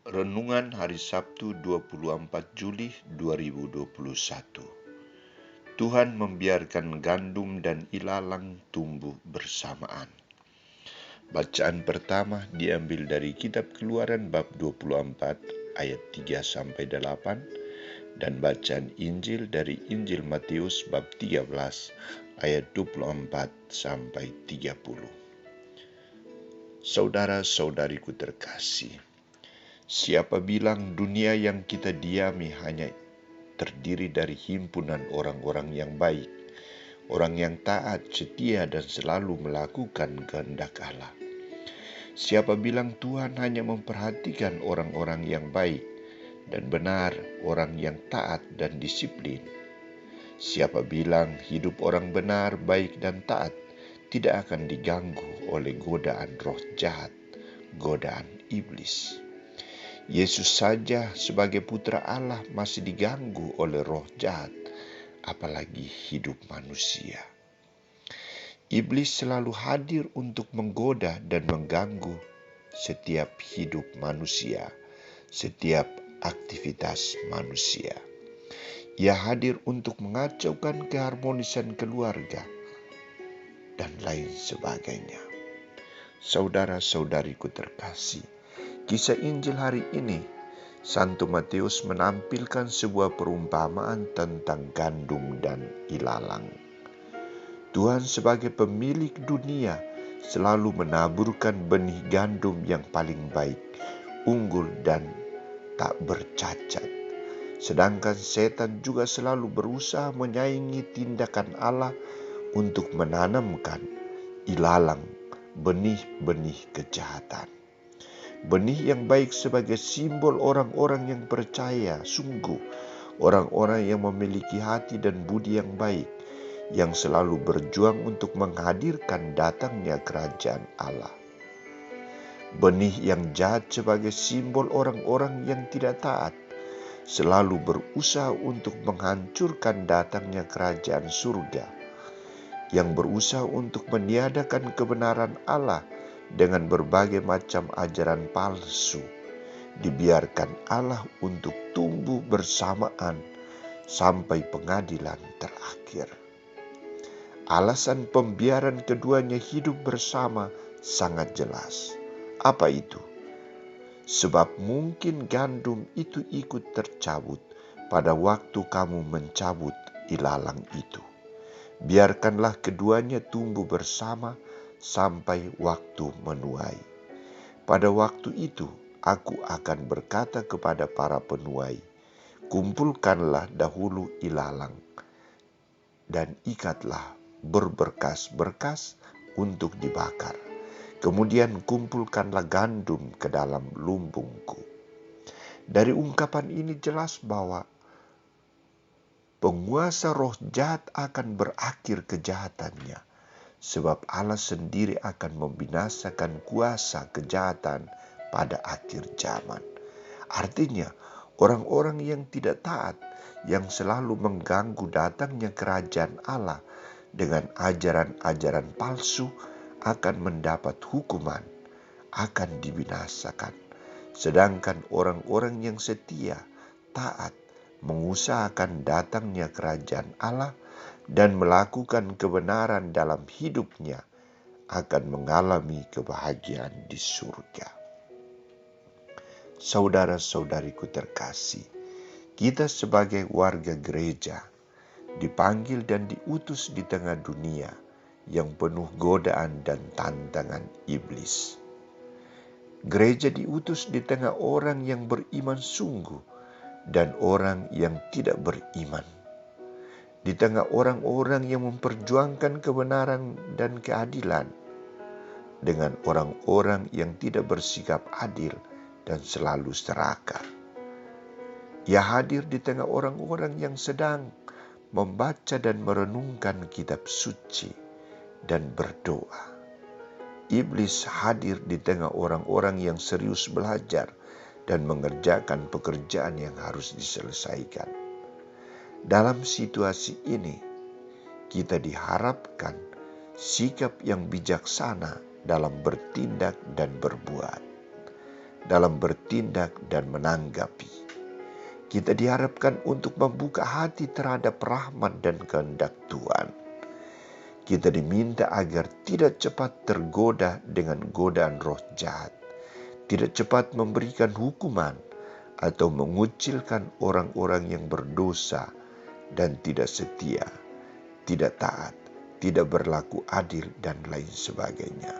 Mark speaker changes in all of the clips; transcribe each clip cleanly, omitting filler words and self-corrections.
Speaker 1: Renungan Hari Sabtu 24 Juli 2021. Tuhan membiarkan gandum dan ilalang tumbuh bersamaan. Bacaan pertama diambil dari kitab Keluaran bab 24 ayat 3-8 dan bacaan Injil dari Injil Matius bab 13 ayat 24-30. Saudara-saudariku terkasih, siapa bilang dunia yang kita diami hanya terdiri dari himpunan orang-orang yang baik, orang yang taat, setia, dan selalu melakukan kehendak Allah? Siapa bilang Tuhan hanya memperhatikan orang-orang yang baik dan benar, orang yang taat dan disiplin? Siapa bilang hidup orang benar, baik, dan taat tidak akan diganggu oleh godaan roh jahat, godaan iblis? Yesus saja sebagai putra Allah masih diganggu oleh roh jahat, apalagi hidup manusia. Iblis selalu hadir untuk menggoda dan mengganggu setiap hidup manusia, setiap aktivitas manusia. Ia hadir untuk mengacaukan keharmonisan keluarga dan lain sebagainya. Saudara-saudariku terkasih, kisah Injil hari ini, Santo Matius menampilkan sebuah perumpamaan tentang gandum dan ilalang. Tuhan sebagai pemilik dunia selalu menaburkan benih gandum yang paling baik, unggul dan tak bercacat. Sedangkan setan juga selalu berusaha menyaingi tindakan Allah untuk menanamkan ilalang, benih-benih kejahatan. Benih yang baik sebagai simbol orang-orang yang percaya sungguh, orang-orang yang memiliki hati dan budi yang baik, yang selalu berjuang untuk menghadirkan datangnya kerajaan Allah. Benih yang jahat sebagai simbol orang-orang yang tidak taat, selalu berusaha untuk menghancurkan datangnya kerajaan surga, yang berusaha untuk meniadakan kebenaran Allah dengan berbagai macam ajaran palsu. Dibiarkan Allah untuk tumbuh bersamaan sampai pengadilan terakhir. Alasan pembiaran keduanya hidup bersama sangat jelas. Apa itu? Sebab mungkin gandum itu ikut tercabut pada waktu kamu mencabut ilalang itu. Biarkanlah keduanya tumbuh bersama sampai waktu menuai. Pada waktu itu aku akan berkata kepada para penuai, kumpulkanlah dahulu ilalang dan ikatlah berberkas-berkas untuk dibakar. Kemudian kumpulkanlah gandum ke dalam lumbungku. Dari ungkapan ini jelas bahwa penguasa roh jahat akan berakhir kejahatannya, sebab Allah sendiri akan membinasakan kuasa kejahatan pada akhir zaman. Artinya, orang-orang yang tidak taat, yang selalu mengganggu datangnya kerajaan Allah dengan ajaran-ajaran palsu, akan mendapat hukuman, akan dibinasakan. Sedangkan orang-orang yang setia, taat, mengusahakan datangnya kerajaan Allah dan melakukan kebenaran dalam hidupnya akan mengalami kebahagiaan di surga. Saudara-saudariku terkasih, kita sebagai warga gereja dipanggil dan diutus di tengah dunia yang penuh godaan dan tantangan iblis. Gereja diutus di tengah orang yang beriman sungguh dan orang yang tidak beriman. Di tengah orang-orang yang memperjuangkan kebenaran dan keadilan, dengan orang-orang yang tidak bersikap adil dan selalu serakah. Ia hadir di tengah orang-orang yang sedang membaca dan merenungkan kitab suci dan berdoa. Iblis hadir di tengah orang-orang yang serius belajar dan mengerjakan pekerjaan yang harus diselesaikan. Dalam situasi ini, kita diharapkan sikap yang bijaksana dalam bertindak dan berbuat. dalam bertindak dan menanggapi. Kita diharapkan untuk membuka hati terhadap rahmat dan kehendak Tuhan. Kita diminta agar tidak cepat tergoda dengan godaan roh jahat, tidak cepat memberikan hukuman atau mengucilkan orang-orang yang berdosa dan tidak setia, tidak taat, tidak berlaku adil, dan lain sebagainya.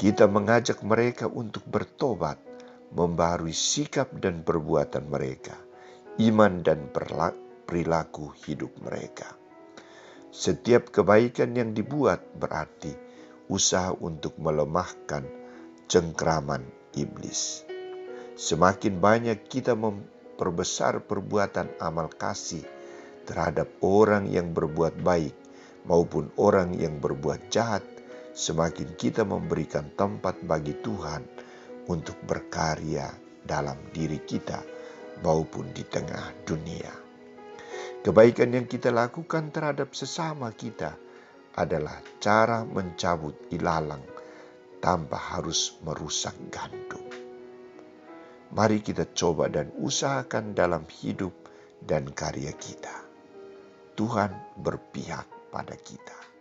Speaker 1: Kita mengajak mereka untuk bertobat, membaharui sikap dan perbuatan mereka, iman dan perilaku hidup mereka. Setiap kebaikan yang dibuat berarti usaha untuk melemahkan cengkraman iblis. Semakin banyak kita memperbesar perbuatan amal kasih terhadap orang yang berbuat baik maupun orang yang berbuat jahat, semakin kita memberikan tempat bagi Tuhan untuk berkarya dalam diri kita maupun di tengah dunia. Kebaikan yang kita lakukan terhadap sesama kita adalah cara mencabut ilalang tanpa harus merusak gandum. Mari kita coba dan usahakan dalam hidup dan karya kita. Tuhan berpihak pada kita.